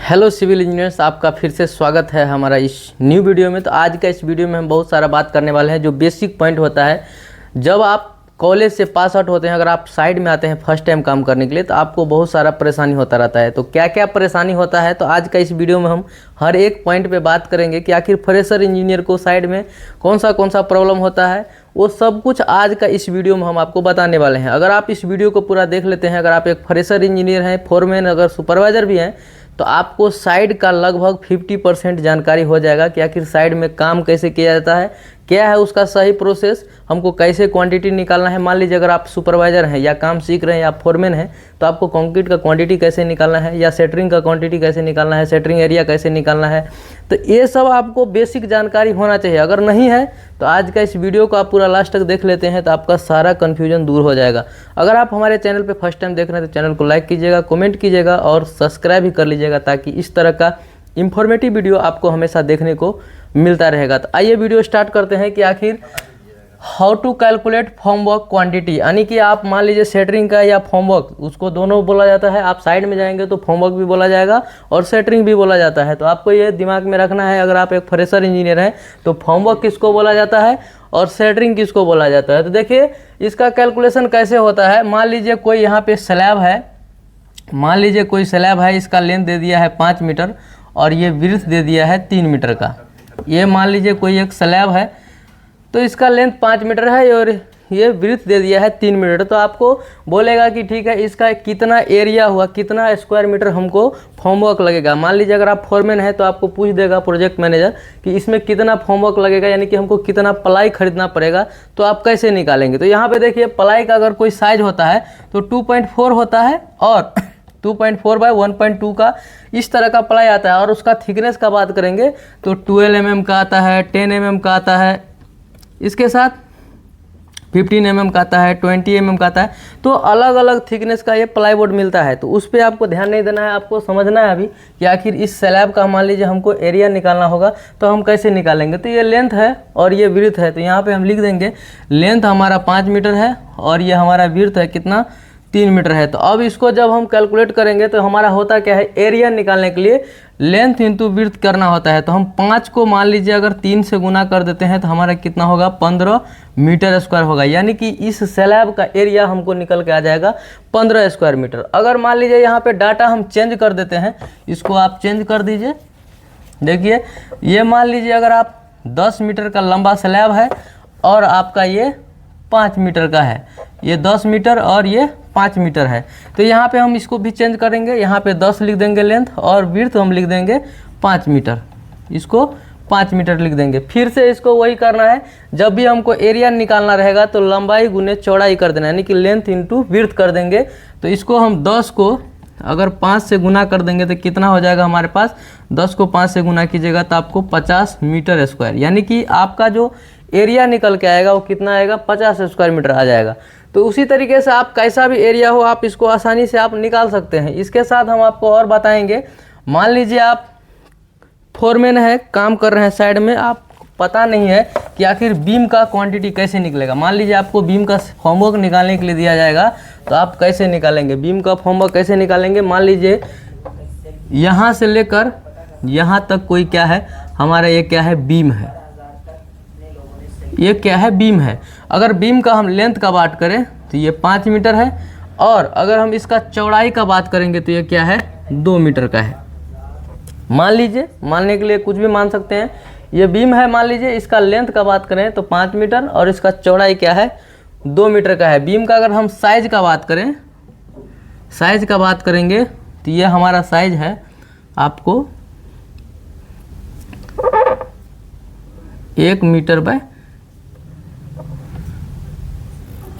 Hello civil engineers, आपका फिर से स्वागत है हमारा इस न्यू वीडियो में। तो आज का इस वीडियो में हम बहुत सारा बात करने वाले हैं। जो बेसिक पॉइंट होता है, जब आप कॉलेज से पास आउट होते हैं, अगर आप साइड में आते हैं फर्स्ट टाइम काम करने के लिए, तो आपको बहुत सारा परेशानी होता रहता है। तो क्या क्या परेशानी होता है, तो आज का इस वीडियो में हम हर एक पॉइंट पे बात करेंगे कि आखिर फ्रेशर इंजीनियर को साइड में कौन सा प्रॉब्लम होता है। वो सब कुछ आज का इस वीडियो में हम आपको बताने वाले हैं। अगर आप इस वीडियो को पूरा देख लेते हैं, अगर आप एक फ्रेशर इंजीनियर हैं, फोरमैन, अगर सुपरवाइज़र भी हैं, तो आपको साइड का लगभग 50% जानकारी हो जाएगा कि आखिर साइड में काम कैसे किया जाता है, क्या है उसका सही प्रोसेस, हमको कैसे क्वांटिटी निकालना है। मान लीजिए अगर आप सुपरवाइज़र हैं या काम सीख रहे हैं या फोरमैन हैं, तो आपको कंक्रीट का क्वांटिटी कैसे निकालना है, या सेटरिंग का क्वांटिटी कैसे निकालना है, सेटरिंग एरिया कैसे निकालना है। तो ये सब आपको बेसिक जानकारी होना चाहिए। अगर नहीं है तो आज का इस वीडियो को आप पूरा लास्ट तक देख लेते हैं, तो आपका सारा कन्फ्यूजन दूर हो जाएगा। अगर आप हमारे चैनल पर फर्स्ट टाइम देख रहे हैं तो चैनल को लाइक कीजिएगा, कमेंट कीजिएगा और सब्सक्राइब भी कर लीजिएगा, ताकि इस तरह का इंफॉर्मेटिव वीडियो आपको हमेशा देखने को मिलता रहेगा। तो आइए वीडियो स्टार्ट करते हैं कि आखिर how to calculate formwork quantity. यानी कि आप मान लीजिए सेटरिंग का या फॉर्मवर्क, उसको दोनों बोला जाता है। आप साइड में जाएंगे तो फॉर्मवर्क भी बोला जाएगा और सेटरिंग भी बोला जाता है। तो आपको ये दिमाग में रखना है, अगर आप एक फ्रेशर इंजीनियर हैं तो फॉर्मवर्क किसको बोला जाता है और सेटरिंग किसको बोला जाता है। तो देखिए इसका कैलकुलेशन कैसे होता है। मान लीजिए कोई यहाँ पे स्लैब है, मान लीजिए कोई स्लैब है, इसका लेंथ दे दिया है 5 मीटर और ये विड्थ दे दिया है 3 मीटर का। ये मान लीजिए कोई एक स्लैब है, तो इसका लेंथ 5 मीटर है और ये विड्थ दे दिया है 3 मीटर। तो आपको बोलेगा कि ठीक है, इसका कितना एरिया हुआ, कितना स्क्वायर मीटर हमको फॉर्मवर्क लगेगा। मान लीजिए अगर आप फोरमैन है तो आपको पूछ देगा प्रोजेक्ट मैनेजर कि इसमें कितना फॉर्मवर्क लगेगा, यानी कि हमको कितना प्लाई खरीदना पड़ेगा। तो आप कैसे निकालेंगे, तो यहाँ पे देखिए प्लाई का अगर कोई साइज होता है तो 2.4 होता है और 2.4 बाय 1.2 का इस तरह का प्लाई आता है। और उसका थिकनेस का बात करेंगे तो 12 mm का आता है, 10 mm का आता है, इसके साथ 15 mm का आता है, 20 mm का आता है। तो अलग अलग थिकनेस का ये प्लाईवुड मिलता है। तो उस पर आपको ध्यान नहीं देना है, आपको समझना है अभी कि आखिर इस स्लैब का मान लीजिए हमको एरिया निकालना होगा, तो हम कैसे निकालेंगे। तो ये लेंथ है और ये विड्थ है, तो यहाँ पे हम लिख देंगे लेंथ हमारा 5 मीटर है और ये हमारा विड्थ है कितना, 3 मीटर है। तो अब इसको जब हम कैलकुलेट करेंगे तो हमारा होता क्या है, एरिया निकालने के लिए लेंथ इंटू विड्थ करना होता है। तो हम 5 को मान लीजिए अगर 3 से गुना कर देते हैं तो हमारा कितना होगा, 15 मीटर स्क्वायर होगा। यानी कि इस स्लैब का एरिया हमको निकल के आ जाएगा 15 स्क्वायर मीटर। अगर मान लीजिए यहाँ पे डाटा हम चेंज कर देते हैं, इसको आप चेंज कर दीजिए। देखिए ये मान लीजिए अगर आप 10 मीटर का लंबा स्लैब है और आपका ये 5 मीटर का है, ये 10 मीटर और ये 5 मीटर है। तो यहाँ पे हम इसको भी चेंज करेंगे, यहाँ पे 10 लिख देंगे लेंथ और विड्थ हम लिख देंगे 5 मीटर, इसको 5 मीटर लिख देंगे। फिर से इसको वही करना है, जब भी हमको एरिया निकालना रहेगा तो लंबाई गुने चौड़ाई कर देना, यानी कि लेंथ इंटू विड्थ कर देंगे। तो इसको हम 10 को अगर 5 से गुना कर देंगे तो कितना हो जाएगा हमारे पास, 10 को 5 से गुना कीजिएगा तो आपको 50 मीटर स्क्वायर, यानी कि आपका जो एरिया निकल के आएगा वो कितना आएगा, 50 स्क्वायर मीटर आ जाएगा। तो उसी तरीके से आप कैसा भी एरिया हो, आप इसको आसानी से आप निकाल सकते हैं। इसके साथ हम आपको और बताएंगे, मान लीजिए आप फोरमैन है, काम कर रहे हैं साइड में, आप पता नहीं है कि आखिर बीम का क्वांटिटी कैसे निकलेगा। मान लीजिए आपको बीम का फॉर्मवर्क निकालने के लिए दिया जाएगा, तो आप कैसे निकालेंगे बीम का फॉर्मवर्क, कैसे निकालेंगे। मान लीजिए यहाँ से लेकर यहाँ तक कोई क्या है हमारा, ये क्या है, बीम है, ये क्या है, बीम है। अगर बीम का हम लेंथ का बात करें तो ये 5 मीटर है और अगर हम इसका चौड़ाई का बात करेंगे तो ये क्या है, 2 मीटर का है। मान लीजिए, मानने के लिए कुछ भी मान सकते हैं, ये बीम है, मान लीजिए इसका लेंथ का बात करें तो 5 मीटर और इसका चौड़ाई क्या है, 2 मीटर का है। बीम का अगर हम साइज का बात करें, साइज का बात करेंगे तो ये हमारा साइज है आपको 1 metre by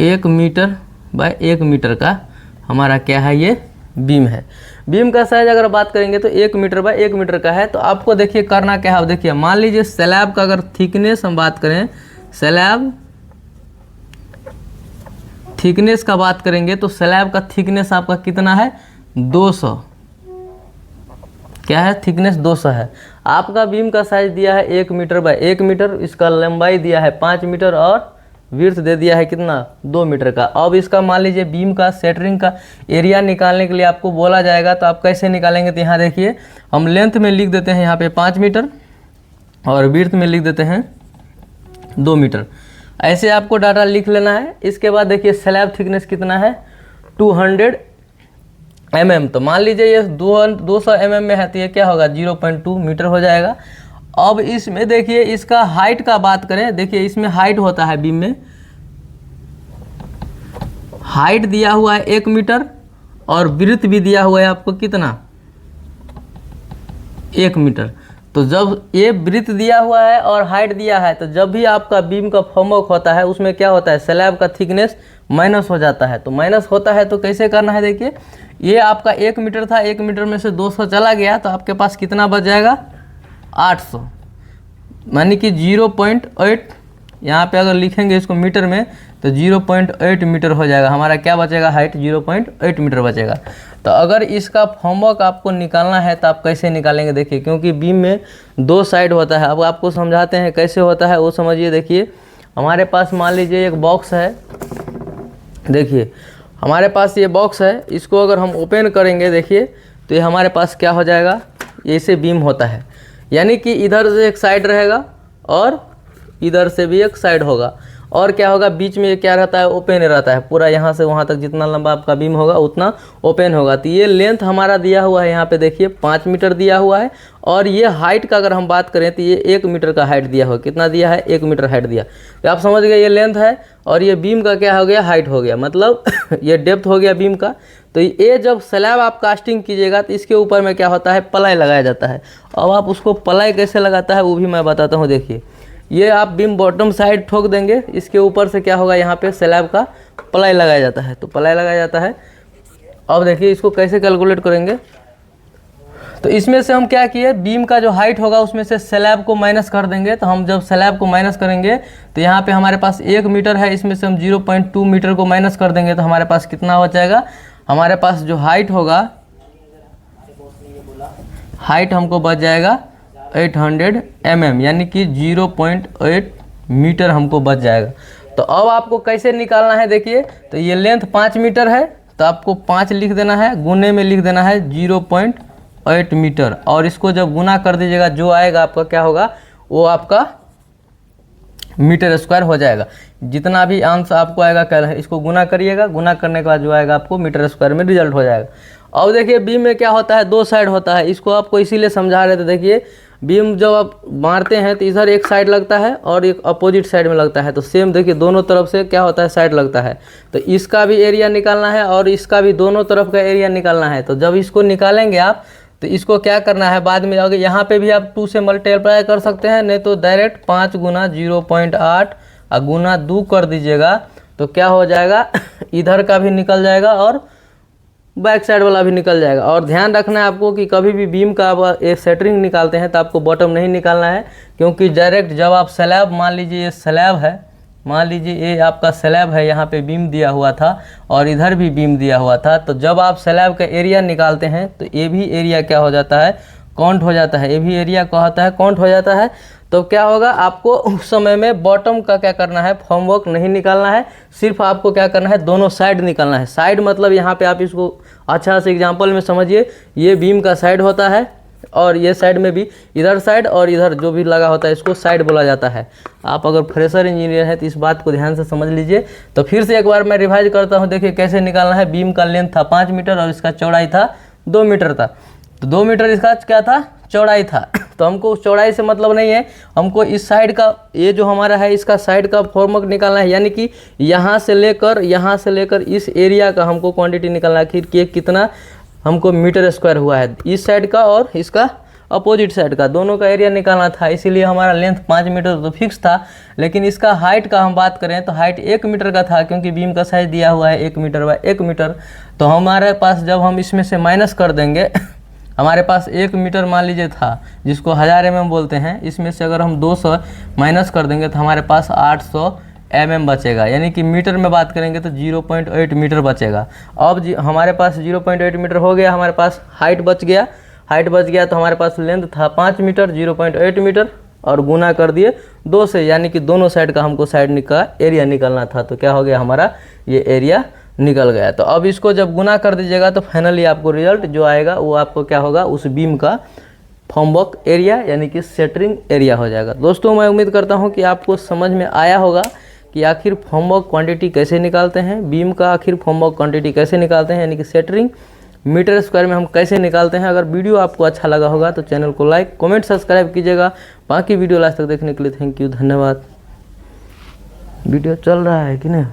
1 metre by 1 metre का हमारा क्या है, ये बीम है। बीम का साइज अगर बात करेंगे तो 1 मीटर बाय 1 मीटर का है। तो आपको देखिए करना क्या है, देखिए मान लीजिए स्लैब का अगर थिकनेस हम बात करें, स्लैब थिकनेस का बात करेंगे तो स्लैब का थिकनेस आपका कितना है, 200, क्या है, थिकनेस 200 है। आपका बीम का साइज दिया है 1 मीटर बाय 1 मीटर, इसका लंबाई दिया है 5 मीटर और विड्थ दे दिया है कितना 2 मीटर का। अब इसका मान लीजिए बीम का सेंटरिंग का एरिया निकालने के लिए आपको बोला जाएगा, तो आप कैसे निकालेंगे, तो यहाँ देखिए हम लेंथ में लिख देते हैं यहाँ पे 5 मीटर और विड्थ में लिख देते हैं 2 मीटर। ऐसे आपको डाटा लिख लेना है। इसके बाद देखिए स्लैब थिकनेस कितना है 200 mm, तो मान लीजिए ये 200 mm में है तो ये क्या होगा 0.2 मीटर हो जाएगा। अब इसमें देखिए इसका हाइट का बात करें, देखिए इसमें हाइट होता है बीम में, हाइट दिया हुआ है 1 मीटर और विड्थ भी दिया हुआ है आपको कितना 1 मीटर। तो जब ये विड्थ दिया हुआ है और हाइट दिया है, तो जब भी आपका बीम का फॉर्मवर्क होता है उसमें क्या होता है स्लैब का थिकनेस माइनस हो जाता है। तो माइनस होता है तो कैसे करना है, देखिए ये आपका 1 मीटर था, 1 मीटर में से 200 चला गया तो आपके पास कितना बच जाएगा 800, यानी कि 0.8, यहाँ पे अगर लिखेंगे इसको मीटर में तो 0.8 मीटर हो जाएगा। हमारा क्या बचेगा हाइट 0.8 मीटर बचेगा। तो अगर इसका फॉर्मवर्क आपको निकालना है तो आप कैसे निकालेंगे, देखिए क्योंकि बीम में 2 साइड होता है। अब आपको समझाते हैं कैसे होता है वो समझिए। देखिए हमारे पास मान लीजिए एक बॉक्स है, देखिए हमारे पास ये बॉक्स है, इसको अगर हम ओपन करेंगे देखिए तो ये हमारे पास क्या हो जाएगा, ऐसे बीम होता है, यानी कि इधर से एक साइड रहेगा और इधर से भी एक साइड होगा, और क्या होगा बीच में क्या रहता है ओपन रहता है पूरा, यहाँ से वहाँ तक जितना लंबा आपका बीम होगा उतना ओपन होगा। तो ये लेंथ हमारा दिया हुआ है यहाँ पे देखिए 5 मीटर दिया हुआ है, और ये हाइट का अगर हम बात करें तो ये 1 मीटर का हाइट दिया हुआ, कितना दिया है 1 मीटर हाइट दिया। तो आप समझ गए ये लेंथ है और ये बीम का क्या हो गया हाइट हो गया, मतलब ये डेप्थ हो गया बीम का। तो ये जब स्लैब आप कास्टिंग कीजिएगा तो इसके ऊपर में क्या होता है प्लाई लगाया जाता है। अब आप उसको प्लाई कैसे लगाता है वो भी मैं बताता हूँ। देखिए ये आप बीम बॉटम साइड ठोक देंगे, इसके ऊपर से क्या होगा यहाँ पे स्लैब का प्लाई लगाया जाता है, तो प्लाई लगाया जाता है। अब देखिए इसको कैसे कैलकुलेट करेंगे, तो इसमें से हम क्या किए बीम का जो हाइट होगा उसमें से स्लैब को माइनस कर देंगे। तो हम जब स्लैब को माइनस करेंगे तो यहाँ पे हमारे पास 1 मीटर है, इसमें से हम 0.2 मीटर को माइनस कर देंगे तो हमारे पास कितना हो जाएगा, हमारे पास जो हाइट होगा हाइट हमको बच जाएगा 800 mm, यानी कि 0.8 मीटर हमको बच जाएगा। तो अब आपको कैसे निकालना है, देखिए तो ये लेंथ 5 मीटर है तो आपको 5 लिख देना है, गुने में लिख देना है 0.8 मीटर, और इसको जब गुना कर दीजिएगा जो आएगा आपका क्या होगा वो आपका मीटर स्क्वायर हो जाएगा। जितना भी आंसर आपको आएगा इसको गुना करिएगा, गुना करने के बाद जो आएगा आपको मीटर स्क्वायर में रिजल्ट हो जाएगा। अब देखिए बीम में क्या होता है 2 साइड होता है, इसको आपको इसीलिए समझा रहे थे। देखिए बीम जब आप मारते हैं तो इधर एक साइड लगता है और एक अपोजिट साइड में लगता है, तो सेम देखिए दोनों तरफ से क्या होता है साइड लगता है। तो इसका भी एरिया निकालना है और इसका भी दोनों तरफ का एरिया निकालना है। तो जब इसको निकालेंगे आप तो इसको क्या करना है बाद में, अगर यहाँ पे भी आप 2 से मल्टीप्लाई कर सकते हैं, नहीं तो डायरेक्ट 5 गुना 0.8 और गुना 2 कर दीजिएगा तो क्या हो जाएगा इधर का भी निकल जाएगा और बैक साइड वाला भी निकल जाएगा। और ध्यान रखना है आपको कि कभी भी बीम का आप एक सेंटरिंग निकालते हैं तो आपको बॉटम नहीं निकालना है, क्योंकि डायरेक्ट जब आप स्लैब, मान लीजिए ये स्लैब है, मान लीजिए ये आपका स्लैब है, यहाँ पे बीम दिया हुआ था और इधर भी बीम दिया हुआ था, तो जब आप स्लैब का एरिया निकालते हैं तो ये भी एरिया क्या हो जाता है काउंट हो जाता है, ये भी एरिया क्या होता है काउंट हो जाता है। तो क्या होगा आपको उस समय में बॉटम का क्या करना है फॉर्मवर्क नहीं निकालना है, सिर्फ आपको क्या करना है दोनों साइड निकालना है। साइड मतलब यहाँ पे आप इसको अच्छा से एग्जांपल में समझिए, ये बीम का साइड होता है और ये साइड में भी इधर साइड और इधर जो भी लगा होता है इसको साइड बोला जाता है। आप अगर फ्रेशर इंजीनियर हैं तो इस बात को ध्यान से समझ लीजिए। तो फिर से एक बार मैं रिवाइज करता हूँ, देखिए कैसे निकालना है। बीम का लेंथ था 5 मीटर और इसका चौड़ाई था 2 मीटर था, तो 2 मीटर इसका क्या था चौड़ाई था। तो हमको उस चौड़ाई से मतलब नहीं है, हमको इस साइड का ये जो हमारा है इसका साइड का फॉर्मवर्क निकालना है, यानी कि यहाँ से लेकर इस एरिया का हमको क्वांटिटी निकालना है कि कितना हमको मीटर स्क्वायर हुआ है, इस साइड का और इसका अपोजिट साइड का दोनों का एरिया निकालना था। इसीलिए हमारा लेंथ 5 मीटर तो फिक्स था, लेकिन इसका हाइट का हम बात करें तो हाइट 1 मीटर का था, क्योंकि बीम का साइज दिया हुआ है 1 मीटर बाय 1 मीटर। तो हमारे पास जब हम इसमें से माइनस कर देंगे हमारे पास 1 मीटर मान लीजिए था जिसको 1000 mm बोलते हैं, इसमें से अगर हम 200 माइनस कर देंगे तो हमारे पास 800 mm बचेगा, यानी कि मीटर में बात करेंगे तो 0.8 मीटर बचेगा। अब हमारे पास 0.8 मीटर हो गया, हमारे पास हाइट बच गया तो हमारे पास लेंथ था 5 मीटर 0.8 मीटर और गुना कर दिए 2 से, यानी कि दोनों साइड का हमको साइड का एरिया निकालना था। तो क्या हो गया हमारा, ये एरिया निकल गया। तो अब इसको जब गुना कर दीजिएगा तो फाइनली आपको रिजल्ट जो आएगा वो आपको क्या होगा, उस बीम का फॉर्मवर्क एरिया यानी कि सेंटरिंग एरिया हो जाएगा। दोस्तों मैं उम्मीद करता हूँ कि आपको समझ में आया होगा कि आखिर फॉर्मवर्क क्वांटिटी कैसे निकालते हैं, बीम का आखिर फॉर्मवर्क क्वांटिटी कैसे निकालते हैं, यानी कि सेंटरिंग मीटर स्क्वायर में हम कैसे निकालते हैं। अगर वीडियो आपको अच्छा लगा होगा तो चैनल को लाइक कमेंट सब्सक्राइब कीजिएगा। बाकी वीडियो लास्ट तक देखने के लिए थैंक यू, धन्यवाद। वीडियो चल रहा है कि नहीं।